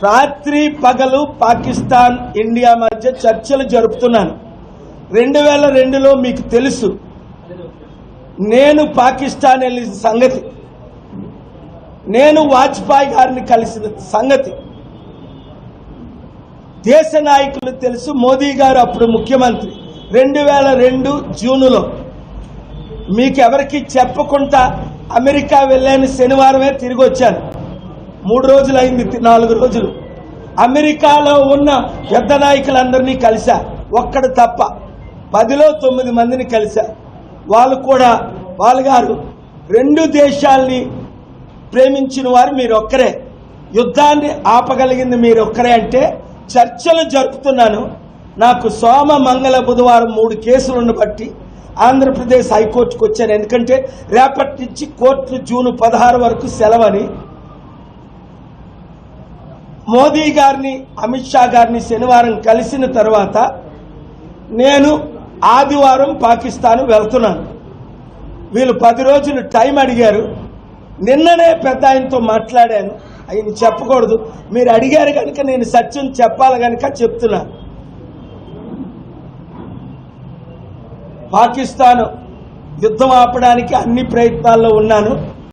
రాత్రి పగలు పాకిస్తాన్ ఇండియా మధ్య చర్చలు జరుపుతున్నాను. 2002లో మీకు తెలుసు నేను పాకిస్తాన్ వెళ్ళిన సంగతి, నేను వాజ్పేయి గారిని కలిసిన సంగతి దేశ నాయకులు తెలుసు. మోదీ గారు అప్పుడు ముఖ్యమంత్రి. 2002 జూన్లో మీకెవరికి చెప్పకుండా అమెరికా వెళ్ళాను. శనివారమే తిరిగి వచ్చాను. 3 రోజులు అయింది, 4 రోజులు. అమెరికాలో ఉన్న పెద్ద నాయకులందరినీ కలిసా, ఒక్కడు తప్ప 10లో 9 మందిని కలిసా. వాళ్ళు కూడా వాళ్ళు గారు 2 దేశాల్ని ప్రేమించిన వారు మీరొక్కరే, యుద్ధాన్ని ఆపగలిగింది మీరొక్కరే అంటే చర్చలు జరుపుతున్నాను. నాకు సోమ మంగళ బుధవారం 3 కేసులను బట్టి ఆంధ్రప్రదేశ్ హైకోర్టుకు వచ్చాను. ఎందుకంటే రేపటి నుంచి కోర్టు జూన్ 16 వరకు సెలవని. మోదీ గారిని అమిత్ షా గారిని శనివారం కలిసిన తర్వాత నేను ఆదివారం పాకిస్తాన్ వెళ్తున్నాను. వీళ్ళు 10 రోజులు టైం అడిగారు. నిన్ననే పెద్ద ఆయనతో మాట్లాడాను. ఆయన చెప్పకూడదు, మీరు అడిగారు కనుక నేను సత్యం చెప్పాలి కనుక చెప్తున్నా. పాకిస్తాన్ యుద్ధం ఆపడానికి అన్ని ప్రయత్నాల్లో ఉన్నాను.